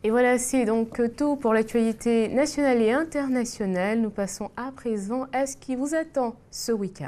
Et voilà, c'est donc tout pour l'actualité nationale et internationale. Nous passons à présent à ce qui vous attend ce week-end.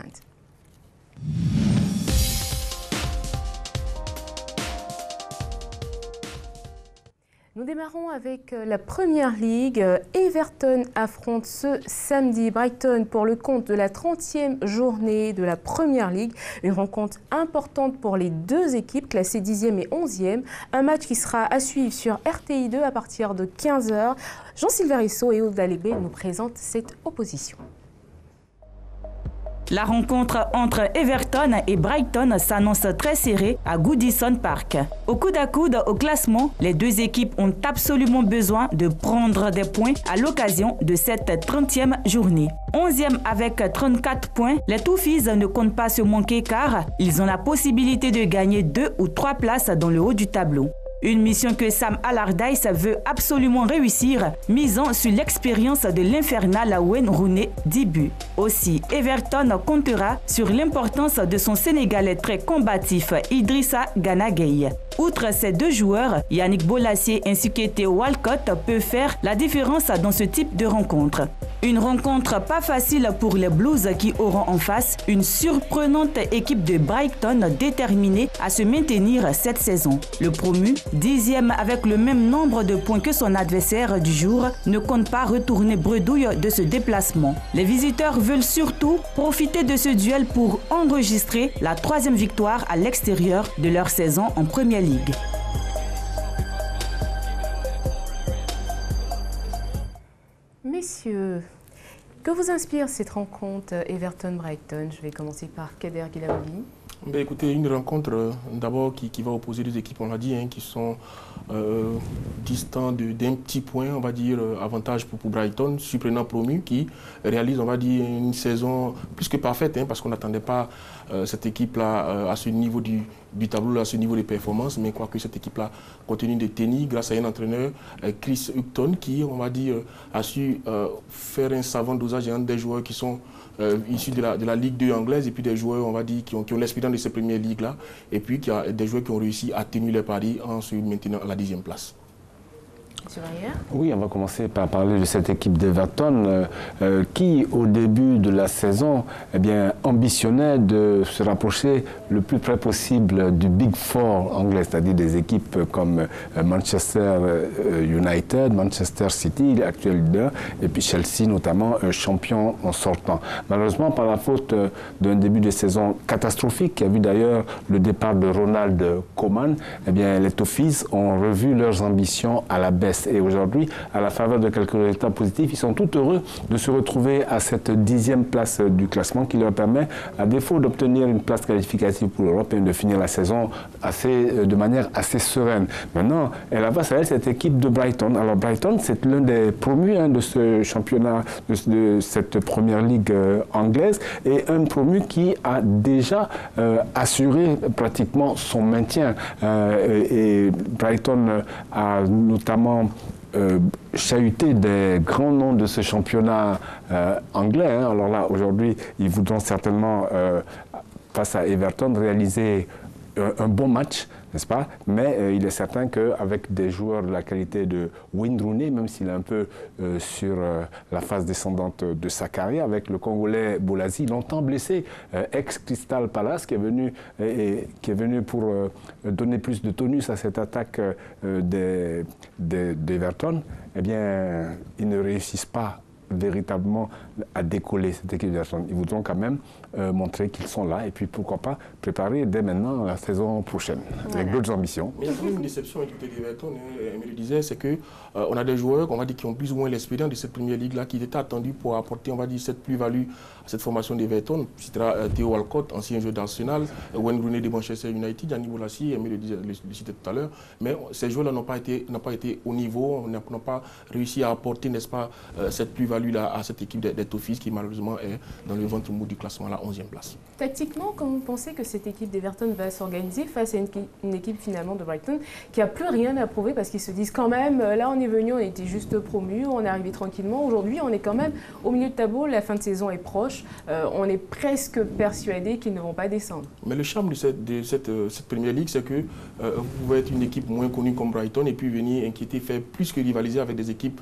Nous démarrons avec la Première Ligue. Everton affronte ce samedi Brighton pour le compte de la 30e journée de la Première Ligue. Une rencontre importante pour les deux équipes classées 10e et 11e. Un match qui sera à suivre sur RTI2 à partir de 15 h. Jean-Sylvain Risso et Aude Alébé nous présentent cette opposition. La rencontre entre Everton et Brighton s'annonce très serrée à Goodison Park. Au coude à coude au classement, les deux équipes ont absolument besoin de prendre des points à l'occasion de cette 30e journée. 11e avec 34 points, les Toffees ne comptent pas se manquer car ils ont la possibilité de gagner 2 ou 3 places dans le haut du tableau. Une mission que Sam Allardyce veut absolument réussir, misant sur l'expérience de l'infernal Wayne Rooney, 10 buts. Aussi, Everton comptera sur l'importance de son Sénégalais très combatif Idrissa Gana Gueye. Outre ces deux joueurs, Yannick Bolasie ainsi que Theo Walcott peuvent faire la différence dans ce type de rencontre. Une rencontre pas facile pour les Blues qui auront en face une surprenante équipe de Brighton déterminée à se maintenir cette saison. Le promu, 10e avec le même nombre de points que son adversaire du jour, ne compte pas retourner bredouille de ce déplacement. Les visiteurs veulent surtout profiter de ce duel pour enregistrer la 3e victoire à l'extérieur de leur saison en Première Ligue. Messieurs, que vous inspire cette rencontre Everton-Brighton? Je vais commencer par Kader Guilaouli. Écoutez, une rencontre d'abord qui va opposer deux équipes, on l'a dit, qui sont distants d'un petit point, on va dire, avantage pour Brighton, surprenant promu, qui réalise, on va dire, une saison plus que parfaite, parce qu'on n'attendait pas cette équipe-là à ce niveau du tableau, à ce niveau de performance, mais quoique cette équipe-là continue de tenir grâce à un entraîneur, Chris Hughton, qui, on va dire, a su faire un savant dosage entre des joueurs qui sont issus de la Ligue 2 anglaise et puis des joueurs, on va dire, qui ont l'expérience de ces premières ligues-là, et puis qui a des joueurs qui ont réussi à tenir les paris en se maintenant à la 10e place. Oui, on va commencer par parler de cette équipe d'Everton qui, au début de la saison, ambitionnait de se rapprocher le plus près possible du Big Four anglais, c'est-à-dire des équipes comme Manchester United, Manchester City, l'actuel leader, et puis Chelsea notamment, champion en sortant. Malheureusement, par la faute d'un début de saison catastrophique, qui a vu d'ailleurs le départ de Ronald Koeman, les Toffees ont revu leurs ambitions à la baisse. Et aujourd'hui, à la faveur de quelques résultats positifs, ils sont tout heureux de se retrouver à cette 10e place du classement qui leur permet, à défaut d'obtenir une place qualificative pour l'Europe, de finir la saison de manière assez sereine. Maintenant, elle a face à elle cette équipe de Brighton. Alors Brighton, c'est l'un des promus de ce championnat, de cette première ligue anglaise, et un promu qui a déjà assuré pratiquement son maintien. Et Brighton a notamment chahuté des grands noms de ce championnat anglais. Alors là, aujourd'hui, ils voudront certainement, face à Everton, réaliser un bon match, n'est-ce pas? Mais il est certain qu'avec des joueurs de la qualité de Wayne Rooney, même s'il est un peu sur la phase descendante de sa carrière, avec le Congolais Bolasie, longtemps blessé, ex-Crystal Palace, qui est venu pour donner plus de tonus à cette attaque d'Everton, ils ne réussissent pas véritablement à décoller cette équipe d'Everton. Ils voudront quand même montrer qu'ils sont là et puis pourquoi pas préparer dès maintenant la saison prochaine avec d'autres ambitions. Mais il y a quand même une déception avec l'équipe d'Everton, elle me le disait, c'est qu'on a des joueurs on va dire, qui ont plus ou moins l'expérience de cette première ligue-là, qui étaient attendus pour apporter on va dire, cette plus-value à cette formation d'Everton. C'était Theo Walcott, ancien joueur d'Arsenal, Wayne Rooney de Manchester United, Yannick Bolasie, elle me le citait tout à l'heure. Mais ces joueurs-là n'ont pas été au niveau, n'ont pas réussi à apporter, n'est-ce pas, cette plus-value évalue là à cette équipe d'être office qui malheureusement est dans le ventre mou du classement à la 11e place. Tactiquement, comment vous pensez que cette équipe d'Everton va s'organiser face à une équipe finalement de Brighton qui n'a plus rien à prouver parce qu'ils se disent quand même, là on est venu, on était juste promu, on est arrivé tranquillement. Aujourd'hui, on est quand même au milieu de tableau, la fin de saison est proche, on est presque persuadé qu'ils ne vont pas descendre. Mais le charme de cette première ligue, c'est que vous pouvez être une équipe moins connue comme Brighton et puis venir inquiéter, faire plus que rivaliser avec des équipes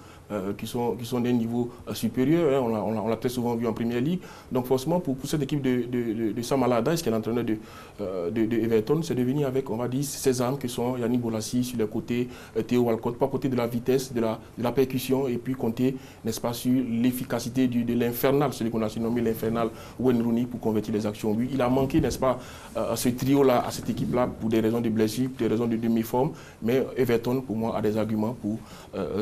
qui sont d'un niveau supérieur. Hein. On l'a très souvent vu en première ligue. Donc forcément, pour cette équipe de Sam Allardyce, qui est l'entraîneur de Everton, c'est de venir avec, on va dire, ces armes qui sont Yannick Bolasie sur le côté, Theo Walcott, pas côté de la vitesse, de la percussion, et puis compter, n'est-ce pas, sur l'efficacité de l'infernal, celui qu'on a surnommé l'infernal Wayne Rooney pour convertir les actions. Lui, il a manqué, n'est-ce pas, à ce trio-là, à cette équipe-là, pour des raisons de blessure, pour des raisons de demi-forme. Mais Everton, pour moi, a des arguments pour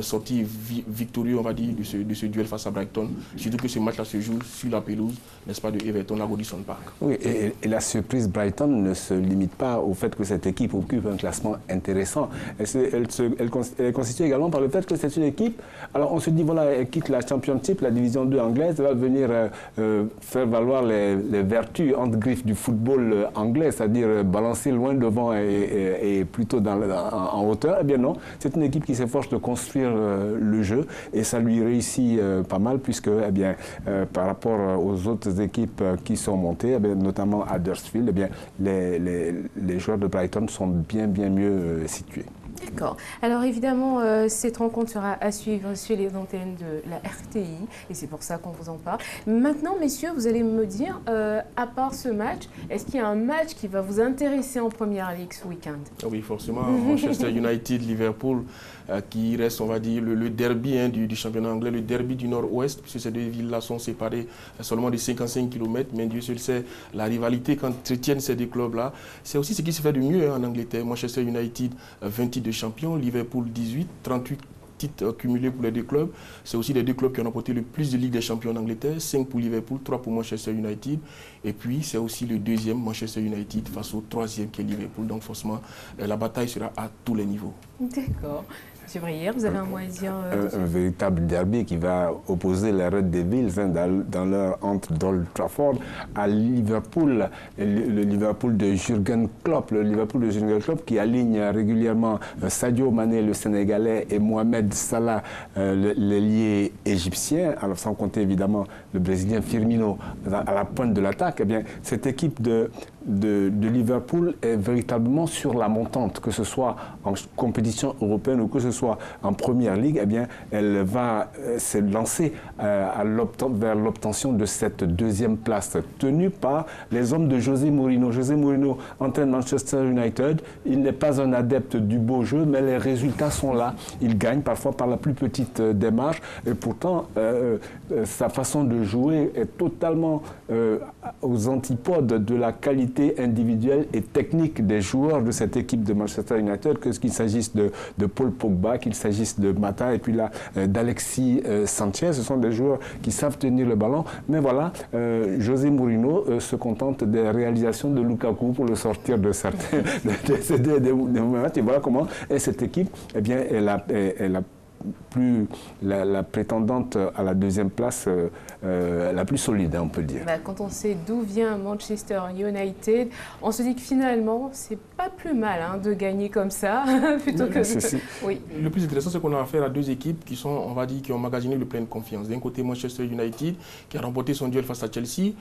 sortir victorieux, on va dire, de ce duel face à Brighton. Surtout que ce match-là se joue sur la pelouse, n'est-ce pas, de Everton à Goodison Park. Oui, et la surprise Brighton ne se limite pas au fait que cette équipe occupe un classement intéressant. Elle est constituée également par le fait que c'est une équipe, alors on se dit, voilà, elle quitte la Championship, la division 2 anglaise, elle va venir faire valoir les vertus entre griffes du football anglais, c'est-à-dire balancer loin devant et plutôt en hauteur. Eh bien non, c'est une équipe qui s'efforce de construire le jeu et ça lui réussit pas mal puisque, eh bien, par rapport aux autres équipes qui sont montées, eh bien, notamment à Huddersfield, eh bien, les joueurs de Brighton sont bien mieux situés. D'accord. Alors évidemment, cette rencontre sera à suivre sur les antennes de la RTI et c'est pour ça qu'on vous en parle. Maintenant, messieurs, vous allez me dire, à part ce match, est-ce qu'il y a un match qui va vous intéresser en Première Ligue ce week-end? Oui, forcément. Manchester United, Liverpool, qui reste, on va dire, le derby du championnat anglais, le derby du Nord-Ouest, puisque ces deux villes-là sont séparées seulement de 55 km. Mais Dieu seul sait la rivalité qu'entretiennent ces deux clubs-là. C'est aussi ce qui se fait de mieux en Angleterre. Manchester United, 20 titres de champion, Liverpool 18, 38 titres cumulés pour les deux clubs. C'est aussi les deux clubs qui ont remporté le plus de Ligue des Champions en Angleterre, 5 pour Liverpool, 3 pour Manchester United. Et puis c'est aussi le deuxième Manchester United face au troisième qui est Liverpool. Donc forcément, la bataille sera à tous les niveaux. D'accord. Monsieur Brière, vous avez un mot à dire un véritable derby qui va opposer les Red Devils dans leur entre d'Old Trafford à Liverpool, le Liverpool de Jürgen Klopp, qui aligne régulièrement Sadio Mané, le Sénégalais, et Mohamed Salah, l'ailier égyptien, alors sans compter évidemment le Brésilien Firmino à la pointe de l'attaque. Eh bien, cette équipe de Liverpool est véritablement sur la montante, que ce soit en compétition européenne ou que ce soit en Première Ligue. Eh bien, elle va se lancer vers l'obtention de cette deuxième place tenue par les hommes de José Mourinho. José Mourinho entraîne Manchester United. Il n'est pas un adepte du beau jeu, mais les résultats sont là. Il gagne parfois par la plus petite démarche et pourtant sa façon de jouer est totalement aux antipodes de la qualité individuelle et technique des joueurs de cette équipe de Manchester United, qu'il s'agisse de Paul Pogba, qu'il s'agisse de Mata et puis là d'Alexis Sanchez. Ce sont des joueurs qui savent tenir le ballon. Mais voilà, José Mourinho se contente des réalisations de Lukaku pour le sortir de certains des moments. Et voilà comment est cette équipe, eh bien, la prétendante à la deuxième place la plus solide, on peut dire. Quand on sait d'où vient Manchester United, on se dit que finalement, c'est pas plus mal de gagner comme ça, plutôt que... Oui. Le plus intéressant, c'est qu'on a affaire à deux équipes qui sont, on va dire, qui ont magasiné le plein de confiance. D'un côté, Manchester United, qui a remporté son duel face à Chelsea,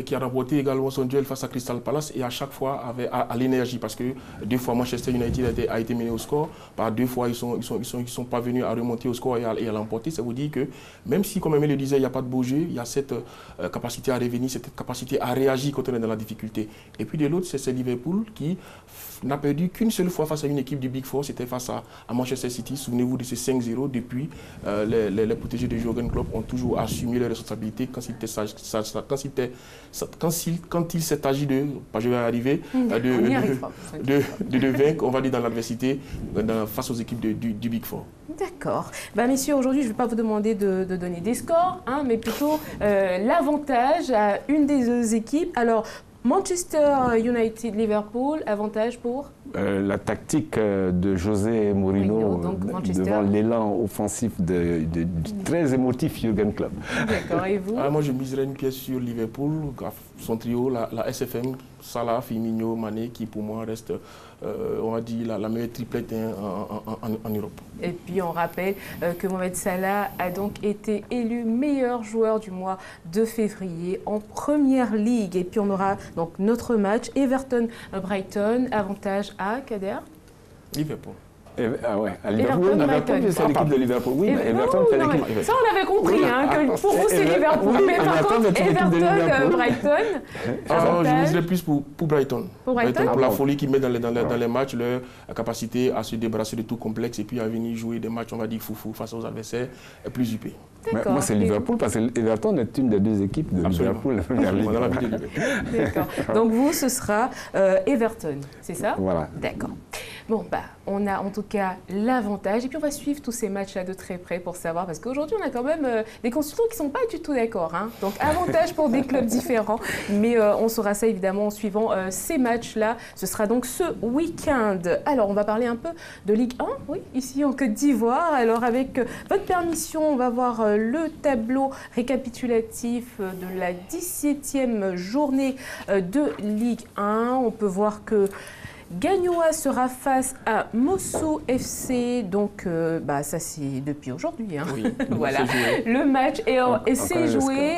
qui a remporté également son duel face à Crystal Palace, et à chaque fois à l'énergie, parce que deux fois Manchester United a été mené au score, par deux fois ils sont parvenus à remonter au score et à l'emporter. Ça vous dit que même si, comme Aimé le disait, il n'y a pas de beau jeu, il y a cette capacité à revenir, cette capacité à réagir quand on est dans la difficulté. Et puis de l'autre, c'est Liverpool qui n'a perdu qu'une seule fois face à une équipe du Big Four, c'était face à Manchester City. Souvenez-vous de ces 5-0. Depuis, les protégés de Jürgen Klopp ont toujours assumé leurs responsabilités quand il s'est agi de, je vais arriver, de vaincre, on va dire, dans l'adversité face aux équipes du Big Four. D'accord. Messieurs, aujourd'hui, je ne vais pas vous demander de donner des scores, mais plutôt l'avantage à une des deux équipes. Alors, Manchester United, Liverpool, avantage pour la tactique de José Mourinho devant l'élan offensif du très émotif Jürgen Klopp. D'accord, et vous? Moi, je miserais une pièce sur Liverpool, son trio, la SFM, Salah, Firmino, Mané, qui pour moi reste, on va dire, la meilleure triplette en Europe. Et puis on rappelle que Mohamed Salah a donc été élu meilleur joueur du mois de février en Première Ligue. Et puis on aura donc notre match Everton-Brighton, avantage à Kader. Liverpool. Ah ouais, à Liverpool, c'est l'équipe de Liverpool. Oui, mais Everton, c'est l'équipe. Ça, on avait compris, que pour vous, c'est Liverpool. Mais par contre, Everton-Brighton. Je miserais plus pour Brighton. Pour la folie qu'ils mettent dans les matchs, leur capacité à se débarrasser de tout complexe et puis à venir jouer des matchs, on va dire, foufou face aux adversaires plus huppés. Moi, c'est Liverpool parce que Everton est une des deux équipes de Liverpool. D'accord. Donc, vous, ce sera Everton, c'est ça? Voilà. D'accord. Bon, on a en tout cas l'avantage. Et puis, on va suivre tous ces matchs-là de très près pour savoir. Parce qu'aujourd'hui, on a quand même des consultants qui ne sont pas du tout d'accord. Donc, avantage pour des clubs différents. Mais on saura ça, évidemment, en suivant ces matchs-là. Ce sera donc ce week-end. Alors, on va parler un peu de Ligue 1, oui, ici en Côte d'Ivoire. Alors, avec votre permission, on va voir le tableau récapitulatif de la 17e journée de Ligue 1. On peut voir que Gagnoa sera face à Mosso FC, donc ça c'est depuis aujourd'hui. Oui, voilà, le match et c'est joué.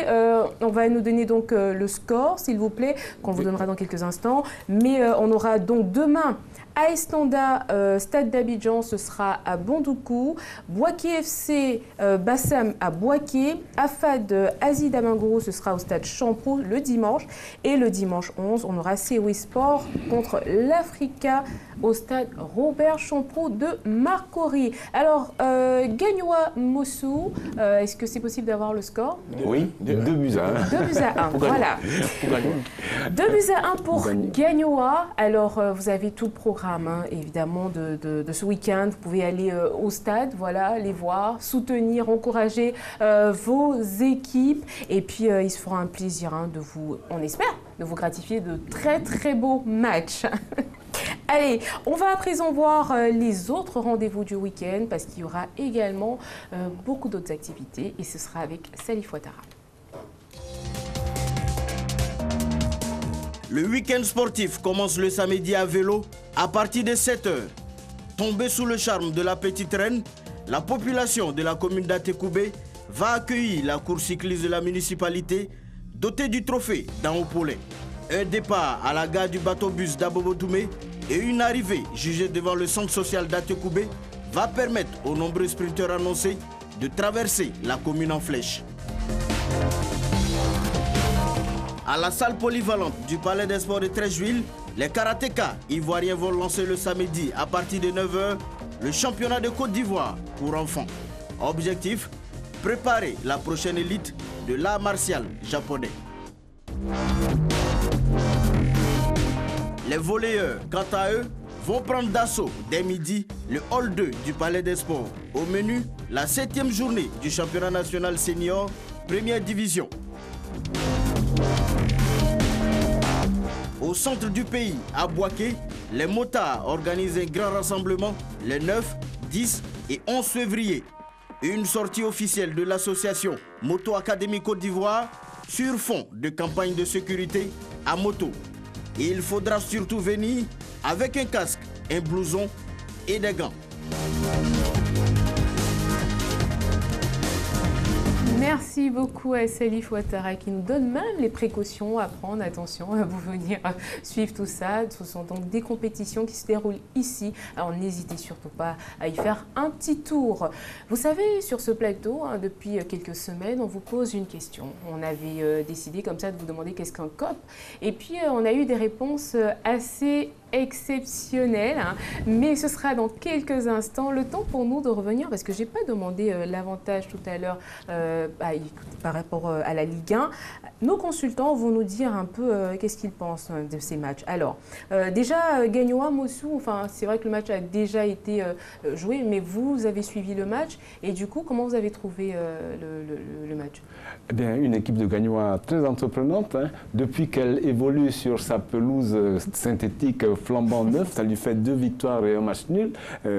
On va nous donner donc le score, s'il vous plaît, qu'on vous donnera dans quelques instants. Mais on aura donc demain AS Tanda, Stade d'Abidjan, ce sera à Bondoukou. Bouaké FC, Bassam à Bouaké. Afad, Asie d'Amangoro, ce sera au Stade Champrou le dimanche. Et le dimanche 11, on aura Seoui Sport contre l'Africa au Stade Robert Champrou de Marcory. Alors, Gagnoa Mossou, est-ce que c'est possible d'avoir le score? Oui, 2 buts à 1. 2 buts à 1, voilà. 2 buts à 1 pour Gagnoa. Alors, vous avez tout le programme, évidemment, de ce week-end. Vous pouvez aller au stade, voilà, les voir, soutenir, encourager vos équipes. Et puis, il se fera un plaisir de vous, on espère, de vous gratifier de très, très beaux matchs. Allez, on va à présent voir les autres rendez-vous du week-end parce qu'il y aura également beaucoup d'autres activités et ce sera avec Salif Ouattara. Le week-end sportif commence le samedi à vélo à partir de 7 h. Tombée sous le charme de la petite reine, la population de la commune d'Atekoubé va accueillir la course cycliste de la municipalité dotée du trophée d'Anopolé. Un départ à la gare du bateau-bus d'Abobotoumé et une arrivée jugée devant le centre social d'Atekoubé va permettre aux nombreux sprinteurs annoncés de traverser la commune en flèche. À la salle polyvalente du Palais des Sports de Treichville, les karatékas ivoiriens vont lancer le samedi à partir de 9 h le championnat de Côte d'Ivoire pour enfants. Objectif, préparer la prochaine élite de l'art martial japonais. Les volleyeurs, quant à eux, vont prendre d'assaut dès midi le hall 2 du Palais des Sports. Au menu, la 7e journée du championnat national senior, première division. Au centre du pays, à Bouaké, les motards organisent un grand rassemblement les 9, 10 et 11 février. Une sortie officielle de l'association Moto Académie Côte d'Ivoire sur fond de campagne de sécurité à moto. Il faudra surtout venir avec un casque, un blouson et des gants. Merci beaucoup à Salif Ouattara qui nous donne même les précautions à prendre. Attention à vous venir suivre tout ça. Ce sont donc des compétitions qui se déroulent ici. Alors n'hésitez surtout pas à y faire un petit tour. Vous savez, sur ce plateau, depuis quelques semaines, on vous pose une question. On avait décidé comme ça de vous demander qu'est-ce qu'un COP. Et puis on a eu des réponses assez exceptionnel, mais ce sera dans quelques instants. Le temps pour nous de revenir, parce que je n'ai pas demandé l'avantage tout à l'heure par rapport à la Ligue 1. Nos consultants vont nous dire un peu qu'est-ce qu'ils pensent de ces matchs. Alors, déjà, Gagnoa, Mossou, enfin, c'est vrai que le match a déjà été joué, mais vous avez suivi le match. Et du coup, comment vous avez trouvé le match? Eh bien, une équipe de Gagnoa très entreprenante. Depuis qu'elle évolue sur sa pelouse synthétique flambant neuf, ça lui fait 2 victoires et un match nul,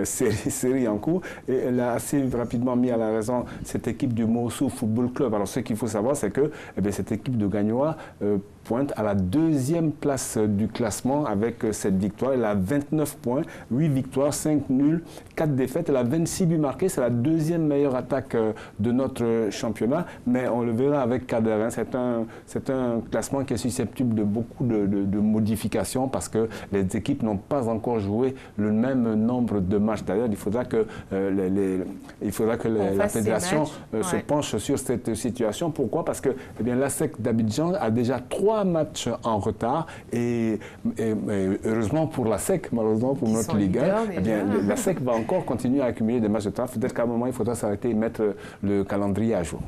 série en cours, et elle a assez rapidement mis à la raison cette équipe du Mossoul Football Club. Alors ce qu'il faut savoir, c'est que cette équipe de Gagnoa pointe à la 2e place du classement avec cette victoire. Elle a 29 points, 8 victoires, 5 nuls, 4 défaites. Elle a 26 buts marqués. C'est la 2e meilleure attaque de notre championnat. Mais on le verra avec Kader. C'est un classement qui est susceptible de beaucoup de modifications parce que les équipes n'ont pas encore joué le même nombre de matchs. D'ailleurs, il faudra que, la fédération se penche sur cette situation. Pourquoi? Parce que l'ASEC d'Abidjan a déjà 3 matchs en retard et heureusement pour la SEC, malheureusement pour notre Ligue 1, la SEC va encore continuer à accumuler des matchs de retard. Peut-être qu'à un moment, il faudra s'arrêter et mettre le calendrier à jour.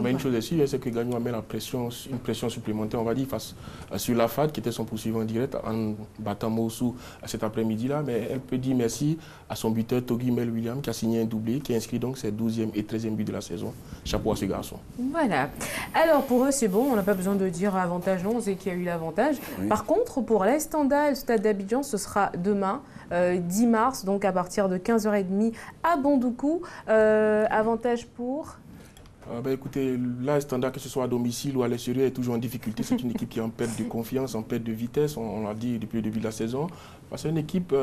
Mais une chose aussi, c'est que Gagnon met une pression supplémentaire, on va dire, face sur la FAD, qui était son poursuivant direct, en battant Moussou cet après-midi-là. Mais elle peut dire merci à son buteur, Togi Mel William, qui a signé un doublé, qui inscrit donc ses 12e et 13e buts de la saison. Chapeau à ce garçon. Voilà. Alors, pour eux, c'est bon, on n'a pas besoin de dire avantage, non, on sait qu'il y a eu l'avantage. Oui. Par contre, pour l'Estanda et le Stade d'Abidjan, ce sera demain. 10 mars, donc à partir de 15h30 à Bandoukou. Avantage pour... écoutez, là, Standard, que ce soit à domicile ou à l'extérieur, est toujours en difficulté. C'est une équipe qui est en perte de confiance, en perte de vitesse, on l'a dit depuis le début de la saison. C'est une équipe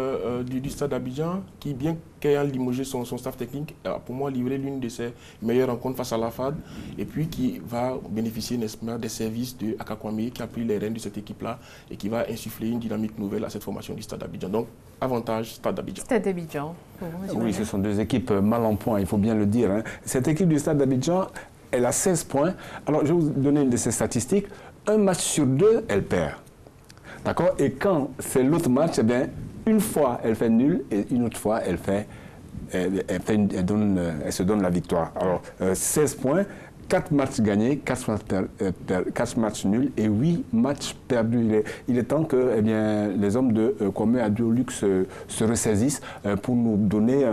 du Stade d'Abidjan qui, bien qu'ayant limogé son staff technique, a pour moi livré l'une de ses meilleures rencontres face à la FAD et puis qui va bénéficier des services de Akakwame qui a pris les rênes de cette équipe-là et qui va insuffler une dynamique nouvelle à cette formation du Stade d'Abidjan. Donc, avantage Stade d'Abidjan. Stade d'Abidjan. Oui, ce sont 2 équipes mal en point, il faut bien le dire. Cette équipe du Stade d'Abidjan, elle a 16 points. Alors, je vais vous donner une de ces statistiques. Un match sur 2, elle perd. D'accord? Et quand c'est l'autre match, une fois, elle fait nul et une autre fois, elle se donne la victoire. Alors, 16 points, 4 matchs gagnés, 4 matchs nuls et 8 matchs perdus. Il est temps que les hommes de Kwame Adeolu se ressaisissent pour nous donner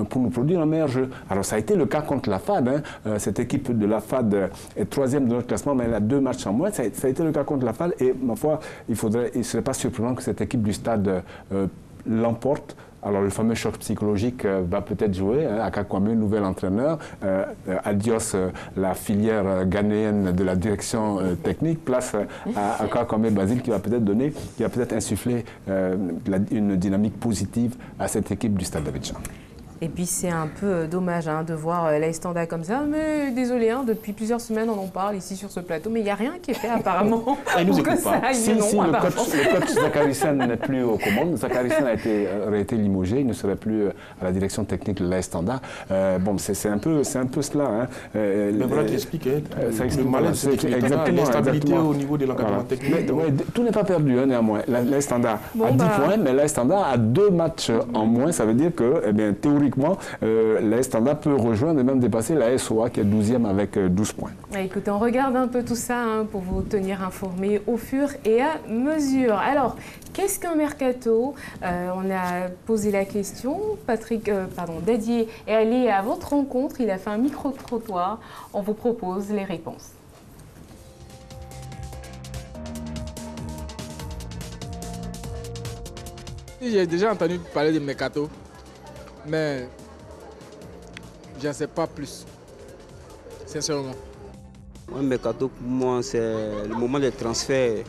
pour nous produire un meilleur jeu. Alors ça a été le cas contre la FAD. Cette équipe de la FAD est 3e de notre classement, mais elle a 2 matchs en moins. Ça a été le cas contre la FAD et ma foi, il ne serait pas surprenant que cette équipe du Stade l'emporte. Alors, le fameux choc psychologique va peut-être jouer. Akakwame, nouvel entraîneur. Adios, la filière ghanéenne de la direction technique. Place à Akakwame Basile qui va peut-être insuffler une dynamique positive à cette équipe du Stade d'Abidjan. Et puis c'est un peu dommage de voir l'Estanda comme ça, mais désolé, depuis plusieurs semaines on en parle ici sur ce plateau, mais il n'y a rien qui est fait apparemment. Il nous écoute pas. Si le coach Zachary Sen n'est plus aux commandes, Zachary Sen aurait été limogé, il ne serait plus à la direction technique de l'Estanda. Bon, c'est un peu cela. Mais voilà qui explique le malaise, l'instabilité au niveau de l'encadrement technique. Mais, tout n'est pas perdu néanmoins. L'Estanda a 10 points, mais l'Estanda a 2 matchs en moins, ça veut dire que, théoriquement, l'Estanda peut rejoindre et même dépasser la SOA qui est 12e avec 12 points. Écoutez, on regarde un peu tout ça pour vous tenir informés au fur et à mesure. Alors, qu'est-ce qu'un mercato? On a posé la question. Dadier est allé à votre rencontre. Il a fait un micro-trottoir. On vous propose les réponses. J'ai déjà entendu parler de mercato. Mais je ne sais pas plus, sincèrement. Un mercato pour moi, c'est le moment de transfert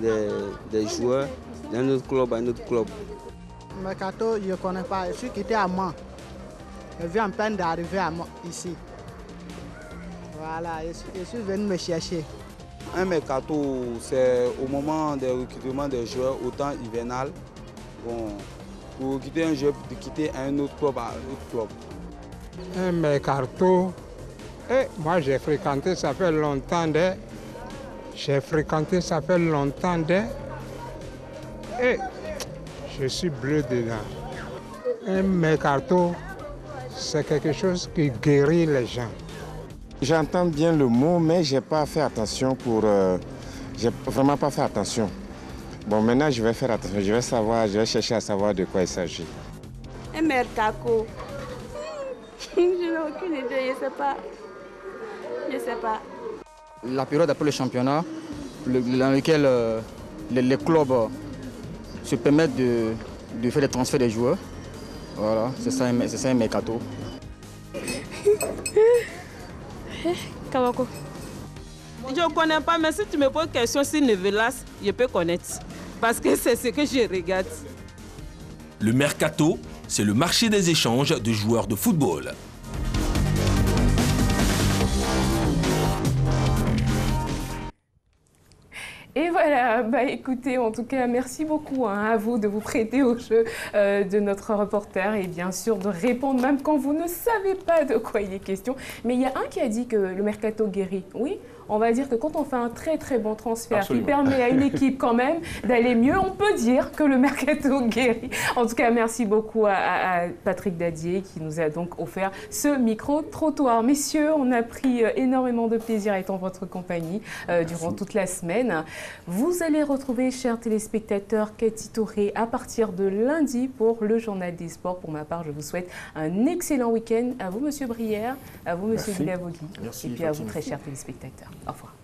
des joueurs d'un autre club à un autre club. Mercato, je ne connais pas. Je suis quitté à Mans. Je viens à peine d'arriver ici. Voilà, je suis venu me chercher. Un mercato, c'est au moment du recrutement des joueurs, autant hivernal. Bon, pour quitter un jeu, de quitter un autre club à un autre club. Un mercato, moi j'ai fréquenté, ça fait longtemps et je suis bleu dedans. Un mercato, c'est quelque chose qui guérit les gens. J'entends bien le mot, mais j'ai pas fait attention j'ai vraiment pas fait attention. Bon, maintenant, je vais faire attention, je vais chercher à savoir de quoi il s'agit. Un mercato. Je n'ai aucune idée, je ne sais pas. La période après le championnat, dans laquelle les clubs se permettre de faire des transferts des joueurs. Voilà, c'est ça un mercato. Kamako. Je ne connais pas, mais si tu me poses question sur Nevelas, je peux connaître. Parce que c'est ce que je regarde. Le mercato, c'est le marché des échanges de joueurs de football. Et voilà, bah écoutez, en tout cas, merci beaucoup à vous de vous prêter au jeu de notre reporter et bien sûr de répondre même quand vous ne savez pas de quoi il est question. Mais il y a un qui a dit que le mercato guérit. Oui, on va dire que quand on fait un très bon transfert Absolument. Qui permet à une équipe quand même d'aller mieux, on peut dire que le mercato guérit. En tout cas, merci beaucoup à Patrick Dadier qui nous a donc offert ce micro-trottoir. Messieurs, on a pris énormément de plaisir à être en votre compagnie durant toute la semaine. Vous allez retrouver, chers téléspectateurs, Cathy Touré à partir de lundi pour le Journal des Sports. Pour ma part, je vous souhaite un excellent week-end. À vous, Monsieur Brière, à vous, Monsieur Guilavogui, et puis à vous, très chers téléspectateurs. Au revoir.